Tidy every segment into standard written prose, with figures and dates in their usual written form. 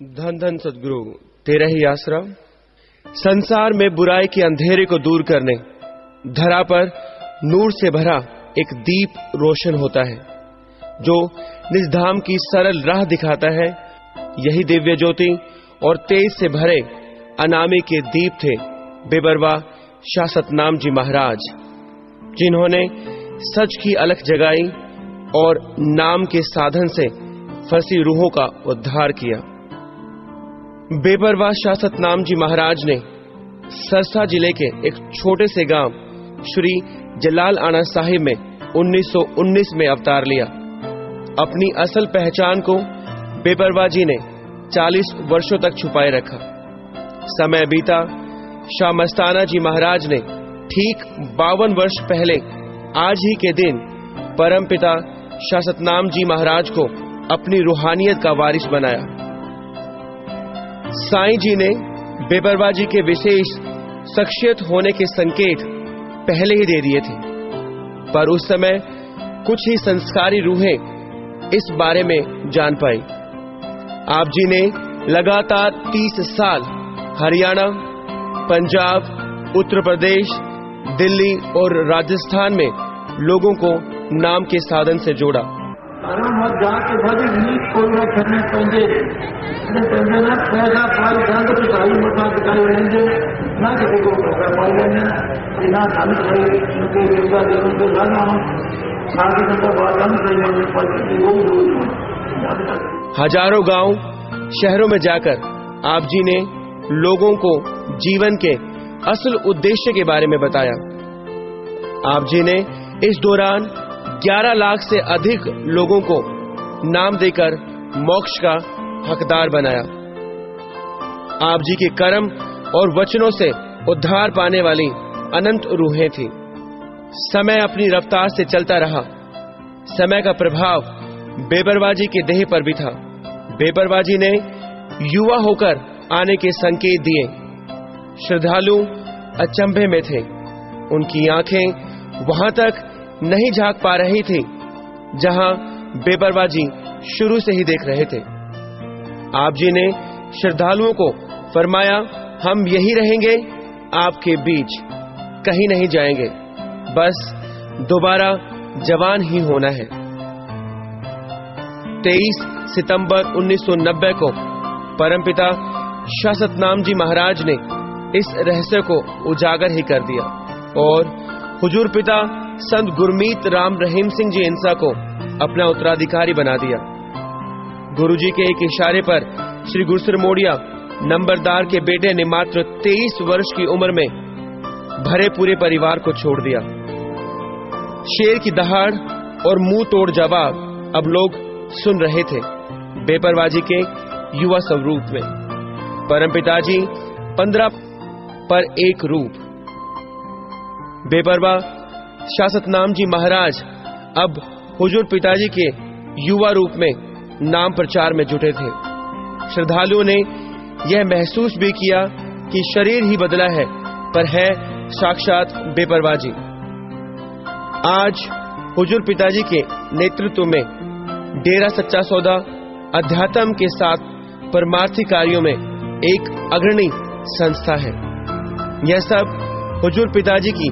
धन धन सद्गुरु तेरा ही आसरा। संसार में बुराई के अंधेरे को दूर करने धरा पर नूर से भरा एक दीप रोशन होता है जो निज धाम की सरल राह दिखाता है। यही दिव्य ज्योति और तेज से भरे अनामी के दीप थे बेपरवाह शाह सतनाम जी महाराज, जिन्होंने सच की अलख जगाई और नाम के साधन से फंसी रूहों का उद्धार किया। बेपरवाह शाह सतनाम जी महाराज ने सरसा जिले के एक छोटे से गांव श्री जलाल आना साहिब में 1919 में अवतार लिया। अपनी असल पहचान को बेपरवाह जी ने 40 वर्षों तक छुपाए रखा। समय बीता, शाह मस्ताना जी महाराज ने ठीक 52 वर्ष पहले आज ही के दिन परमपिता शाह सतनाम जी महाराज को अपनी रूहानियत का वारिस बनाया। साईं जी ने बेपरवाह जी के विशेष शख्सियत होने के संकेत पहले ही दे दिए थे, पर उस समय कुछ ही संस्कारी रूहें इस बारे में जान पाई। आप जी ने लगातार 30 साल हरियाणा, पंजाब, उत्तर प्रदेश, दिल्ली और राजस्थान में लोगों को नाम के साधन से जोड़ा। हजारों गांव, शहरों में जाकर आप जी ने लोगों को जीवन के असल उद्देश्य के बारे में बताया। आप जी ने इस दौरान 11 लाख से अधिक लोगों को नाम देकर मोक्ष का हकदार बनाया। आप जी के कर्म और वचनों से उद्धार पाने वाली अनंत रूहें थी। समय अपनी रफ्तार से चलता रहा। समय का प्रभाव बेपरवाह जी के देह पर भी था। बेपरवाह जी ने युवा होकर आने के संकेत दिए। श्रद्धालु अचंभे में थे। उनकी आंखें वहां तक नहीं झांक पा रही थी जहां बेपरवाह जी शुरू से ही देख रहे थे। आप जी ने श्रद्धालुओं को फरमाया, हम यही रहेंगे आपके बीच, कहीं नहीं जाएंगे, बस दोबारा जवान ही होना है। 23 सितंबर 1990 को परमपिता शाह सतनाम जी महाराज ने इस रहस्य को उजागर ही कर दिया और हुजूर पिता संत गुरमीत राम रहीम सिंह जी इंसा को अपना उत्तराधिकारी बना दिया। गुरुजी के एक इशारे पर श्री गुरसर मोड़िया नंबरदार के बेटे ने मात्र 23 वर्ष की उम्र में भरे पूरे परिवार को छोड़ दिया। शेर की दहाड़ और मुंह तोड़ जवाब अब लोग सुन रहे थे बेपरवाह जी के युवा स्वरूप में। परमपिता जी 15 पर एक रूप। बेपरवाह शाह सतनाम जी महाराज अब हुजूर पिताजी के युवा रूप में नाम प्रचार में जुटे थे। श्रद्धालुओं ने यह महसूस भी किया कि शरीर ही बदला है, पर है साक्षात बेपरवाह जी। आज हुजूर पिताजी के नेतृत्व में डेरा सच्चा सौदा अध्यात्म के साथ परमार्थी कार्यों में एक अग्रणी संस्था है। यह सब हुजूर पिताजी की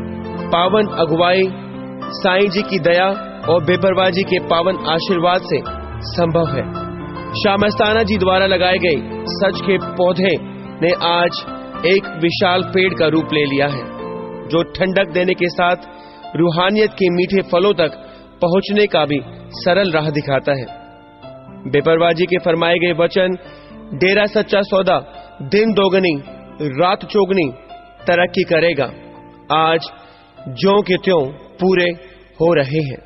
पावन अगुवाई, साईं जी की दया और बेपरवाह जी के पावन आशीर्वाद से संभव है। शाह मस्ताना जी द्वारा लगाए गए सच के पौधे ने आज एक विशाल पेड़ का रूप ले लिया है, जो ठंडक देने के साथ रूहानियत के मीठे फलों तक पहुंचने का भी सरल राह दिखाता है। बेपरवाह जी के फरमाए गए वचन डेरा सच्चा सौदा दिन दोगुनी रात चौगुनी तरक्की करेगा, आज ज्यों के त्यों पूरे हो रहे हैं।